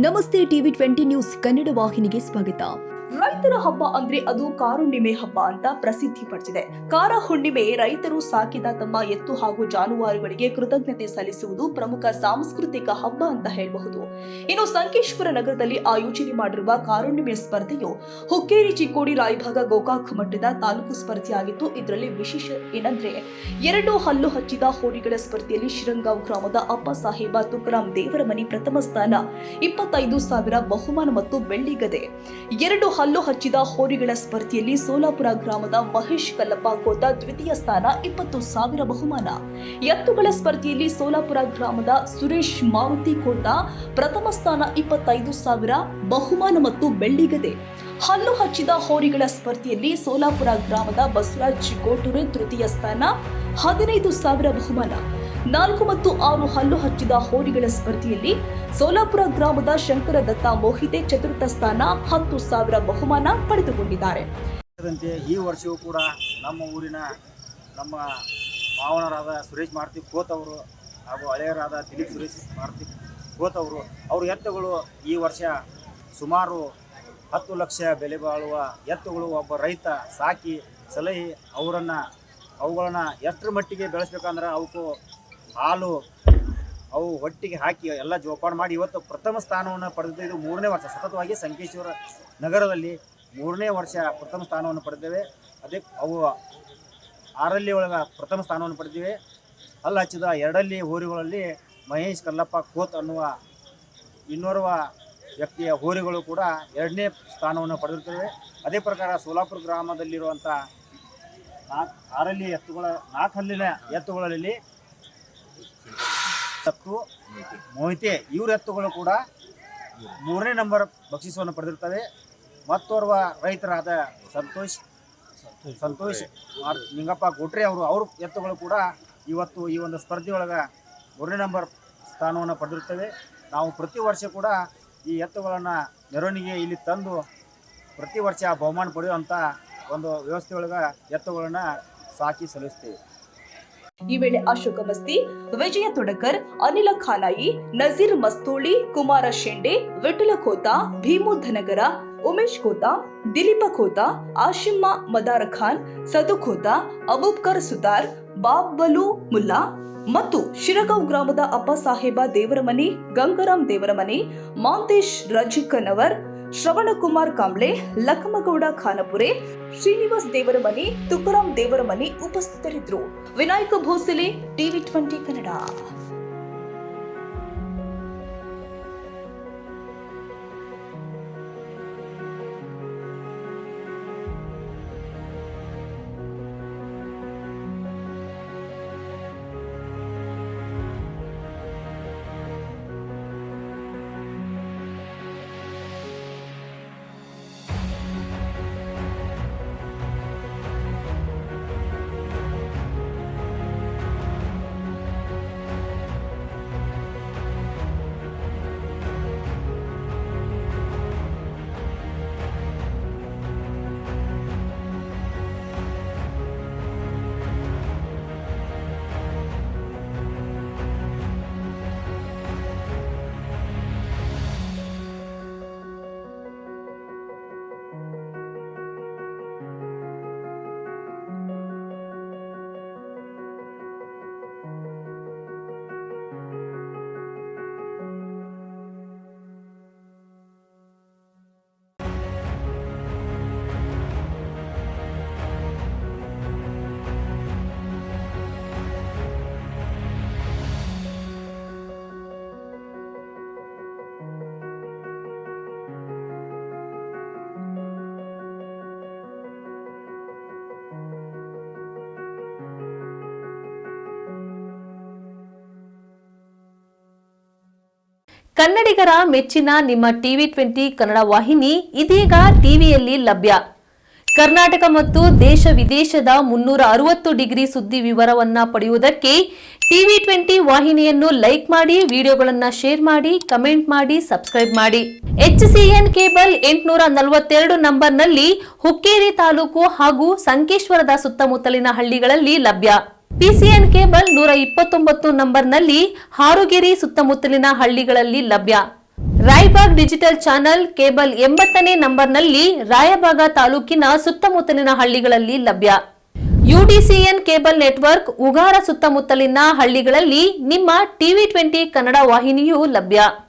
ನಮಸ್ತೆ ಟಿವಿ20 ನ್ಯೂಸ್ ಕನ್ನಡ ವಾಹಿನಿಗೆ ಸ್ವಾಗತ. ರೈತರ ಹಬ್ಬ ಅಂದ್ರೆ ಅದು ಕಾರುಣ್ಣಿಮೆ ಹಬ್ಬ ಅಂತ ಪ್ರಸಿದ್ಧಿ ಪಡೆದಿದೆ. ಕಾರ ಹುಣ್ಣಿಮೆ ರೈತರು ಸಾಕಿದ ತಮ್ಮ ಎತ್ತು ಹಾಗೂ ಜಾನುವಾರುಗಳಿಗೆ ಕೃತಜ್ಞತೆ ಸಲ್ಲಿಸುವುದು ಪ್ರಮುಖ ಸಾಂಸ್ಕೃತಿಕ ಹಬ್ಬ ಅಂತ ಹೇಳಬಹುದು. ಇನ್ನು ಸಂಕೇಶ್ವರ ನಗರದಲ್ಲಿ ಆಯೋಜನೆ ಮಾಡಿರುವ ಕಾರುಣ್ಣಿಮೆ ಸ್ಪರ್ಧೆಯು ಹುಕ್ಕೇರಿ, ಚಿಕ್ಕೋಡಿ, ರಾಯಭಾಗ, ಗೋಕಾಕ್ ಮಟ್ಟದ ತಾಲೂಕು ಸ್ಪರ್ಧೆಯಾಗಿತ್ತು. ಇದರಲ್ಲಿ ವಿಶೇಷ ಏನಂದ್ರೆ 2 ಹಲ್ಲು ಹಚ್ಚಿದ ಹೋರಿಗಳ ಸ್ಪರ್ಧೆಯಲ್ಲಿ ಶಿರಂಗಾಂವ್ ಗ್ರಾಮದ ಅಪ್ಪ ಸಾಹೇಬ ತುಕಾರಾಂ ದೇವರಮನಿ ಪ್ರಥಮ ಸ್ಥಾನ, 25,000 ಬಹುಮಾನ ಮತ್ತು ಬೆಳ್ಳಿ ಗದೆ. 2 ಹಲ್ಲು ಹಚ್ಚಿದ ಹೋರಿಗಳ ಸ್ಪರ್ಧೆಯಲ್ಲಿ ಸೋಲಾಪುರ ಗ್ರಾಮದ ಮಹೇಶ್ ಕಲ್ಲಪ್ಪ ಕೋತ ದ್ವಿತೀಯ ಸ್ಥಾನ, 20,000 ಬಹುಮಾನ. ಎತ್ತುಗಳ ಸ್ಪರ್ಧೆಯಲ್ಲಿ ಸೋಲಾಪುರ ಗ್ರಾಮದ ಸುರೇಶ್ ಮಾರುತಿ ಕೋತ ಪ್ರಥಮ ಸ್ಥಾನ, 25,000 ಬಹುಮಾನ ಮತ್ತು ಬೆಳ್ಳಿ ಗದೆ. ಹಲ್ಲು ಹಚ್ಚಿದ ಹೋರಿಗಳ ಸ್ಪರ್ಧೆಯಲ್ಲಿ ಸೋಲಾಪುರ ಗ್ರಾಮದ ಬಸವರಾಜ್ ಗೋಟೂರೆ ತೃತೀಯ ಸ್ಥಾನ, 15,000 ಬಹುಮಾನ. 4 ಮತ್ತು 6 ಹಲ್ಲು ಹಚ್ಚಿದ ಹೋರಿಗಳ ಸ್ಪರ್ಧೆಯಲ್ಲಿ ಸೋಲಾಪುರ ಗ್ರಾಮದ ಶಂಕರ ದತ್ತ ಮೋಹಿತೆ ಚತುರ್ಥ ಸ್ಥಾನ, 10,000 ಬಹುಮಾನ ಪಡೆದುಕೊಂಡಿದ್ದಾರೆ. ಈ ವರ್ಷವೂ ಕೂಡ ನಮ್ಮ ಊರಿನ ನಮ್ಮ ಮಾವನರಾದ ಸುರೇಶ್ ಮಾರುತಿ ಕೋತ್ ಅವರು ಹಾಗೂ ಹಳೆಯರಾದ ದಿಲೀಪ್ ಸುರೇಶ್ ಮಾರುತಿ ಕೋತ್ ಅವರು ಅವ್ರ ಎತ್ತುಗಳು ಈ ವರ್ಷ ಸುಮಾರು 10 ಲಕ್ಷ ಬೆಲೆ ಬಾಳುವ ಎತ್ತುಗಳು ಒಬ್ಬ ರೈತ ಸಾಕಿ ಸಲಹೆ ಅವುಗಳನ್ನು ಎಷ್ಟರ ಮಟ್ಟಿಗೆ ಬೆಳೆಸ್ಬೇಕಂದ್ರೆ ಅವಕ್ಕೂ ಹಾಲು ಅವು ಹೊಟ್ಟಿಗೆ ಹಾಕಿ ಎಲ್ಲ ಜೋಪಾನ ಮಾಡಿ ಇವತ್ತು ಪ್ರಥಮ ಸ್ಥಾನವನ್ನು ಪಡೆದಿದ್ದು. ಇದು 3ನೇ ವರ್ಷ ಸತತವಾಗಿ ಸಂಕೇಶ್ವರ ನಗರದಲ್ಲಿ 3ನೇ ವರ್ಷ ಪ್ರಥಮ ಸ್ಥಾನವನ್ನು ಪಡೆದಿದ್ದೇವೆ. ಅದೇ ಅವು 6ರಲ್ಲಿ ಒಳಗೆ ಪ್ರಥಮ ಸ್ಥಾನವನ್ನು ಪಡೆದಿವೆ. ಹಲ್ಲು ಹಚ್ಚಿದ 2 ಹೋರಿಗಳಲ್ಲಿ ಮಹೇಶ್ ಕಲ್ಲಪ್ಪ ಕೋತ್ ಅನ್ನುವ ಇನ್ನೋರ್ವ ವ್ಯಕ್ತಿಯ ಹೋರಿಗಳು ಕೂಡ 2ನೇ ಸ್ಥಾನವನ್ನು ಪಡೆದಿರ್ತವೆ. ಅದೇ ಪ್ರಕಾರ ಸೋಲಾಪುರ ಗ್ರಾಮದಲ್ಲಿರುವಂಥ 4 ಹಲ್ಲಿನ ಎತ್ತುಗಳಲ್ಲಿ ಮೋಹಿತೆ ಇವರ ಎತ್ತುಗಳು ಕೂಡ 3ನೇ ನಂಬರ್ ಬಕ್ಷಿಸವನ್ನು ಪಡೆದಿರ್ತವೆ. ಮತ್ತೋರ್ವ ರೈತರಾದ ಸಂತೋಷ್ ನಿಂಗಪ್ಪ ಗೋಟ್ರೆ ಅವ್ರ ಎತ್ತುಗಳು ಕೂಡ ಇವತ್ತು ಈ ಒಂದು ಸ್ಪರ್ಧೆಯೊಳಗೆ 3ನೇ ನಂಬರ್ ಸ್ಥಾನವನ್ನು ಪಡೆದಿರ್ತವೆ. ನಾವು ಪ್ರತಿ ವರ್ಷ ಕೂಡ ಈ ಎತ್ತುಗಳನ್ನು ಮೆರವಣಿಗೆ ಇಲ್ಲಿ ತಂದು ಪ್ರತಿ ವರ್ಷ ಬಹುಮಾನ ಪಡೆಯುವಂಥ ಒಂದು ವ್ಯವಸ್ಥೆಯೊಳಗೆ ಎತ್ತುಗಳನ್ನು ಸಾಕಿ ಸಲ್ಲಿಸ್ತೇವೆ. ಈ ವೇಳೆ ಅಶೋಕ ಬಸ್ತಿ, ವಿಜಯ ತೊಡಕರ್, ಅನಿಲ ಖಾನಾಯಿ, ನಜೀರ್ ಮಸ್ತೋಳಿ, ಕುಮಾರ ಶೆಂಡೆ, ವಿಠಲ ಖೋತ, ಭೀಮು ಧನಗರ, ಉಮೇಶ್ ಖೋತ, ದಿಲೀಪ ಖೋತ, ಆಶಿಮ್ಮ ಮದಾರ ಖಾನ್, ಸದು ಖೋತ, ಅಬೂಬ್ಕರ್ ಸುತಾರ್, ಬಾಬಲು ಮುಲ್ಲಾ ಮತ್ತು ಶಿರಗಾಂವ್ ಗ್ರಾಮದ ಅಪ್ಪ ಸಾಹೇಬ ದೇವರಮನಿ, ಗಂಗಾರಾಮ್ ದೇವರಮನಿ, ಮಾಂತೇಶ್ ರಜಿಕನವರ್, ಶ್ರವಣಕುಮಾರ್ ಕಾಂಬ್ಳೆ, ಲಕ್ಕಮಗೌಡ ಖಾನಪುರೆ, ಶ್ರೀನಿವಾಸ್ ದೇವರಮನಿ, ತುಕಾರಾಂ ದೇವರಮನಿ ಉಪಸ್ಥಿತರಿದ್ದರು. ವಿನಾಯಕ ಭೋಸಲೆ, ಟಿವಿ20 ಕನ್ನಡ. ಕನ್ನಡಿಗರ ಮೆಚ್ಚಿನ ನಿಮ್ಮ ಟಿವಿ20 ಕನ್ನಡ ವಾಹಿನಿ ಇದೀಗ ಟಿವಿಯಲ್ಲಿ ಲಭ್ಯ. ಕರ್ನಾಟಕ ಮತ್ತು ದೇಶ ವಿದೇಶದ 360 ಡಿಗ್ರಿ ಸುದ್ದಿ ವಿವರವನ್ನ ಪಡೆಯುವುದಕ್ಕೆ ಟಿವಿ20 ವಾಹಿನಿಯನ್ನು ಲೈಕ್ ಮಾಡಿ, ವಿಡಿಯೋಗಳನ್ನು ಶೇರ್ ಮಾಡಿ, ಕಮೆಂಟ್ ಮಾಡಿ, ಸಬ್ಸ್ಕ್ರೈಬ್ ಮಾಡಿ. HCN ಕೇಬಲ್ 842 ನಂಬರ್ನಲ್ಲಿ ಹುಕ್ಕೇರಿ ತಾಲೂಕು ಹಾಗೂ ಸಂಕೇಶ್ವರದ ಸುತ್ತಮುತ್ತಲಿನ ಹಳ್ಳಿಗಳಲ್ಲಿ ಲಭ್ಯ. PCN ಕೇಬಲ್ 129 ನಂಬರ್ನಲ್ಲಿ ಹಾರುಗೆರೆ ಸುತ್ತಮುತ್ತಲಿನ ಹಳ್ಳಿಗಳಲ್ಲಿ ಲಭ್ಯ. ರಾಯಬಾಗ್ ಡಿಜಿಟಲ್ ಚಾನೆಲ್ ಕೇಬಲ್ 80ನೇ ನಂಬರ್ನಲ್ಲಿ ರಾಯಬಾಗ ತಾಲೂಕಿನ ಸುತ್ತಮುತ್ತಲಿನ ಹಳ್ಳಿಗಳಲ್ಲಿ ಲಭ್ಯ. ಯುಡಿಸಿಎನ್ ಕೇಬಲ್ ನೆಟ್ವರ್ಕ್ ಉಗಾರ ಸುತ್ತಮುತ್ತಲಿನ ಹಳ್ಳಿಗಳಲ್ಲಿ ನಿಮ್ಮ ಟಿವಿ 20 ಕನ್ನಡ ವಾಹಿನಿಯೂ ಲಭ್ಯ.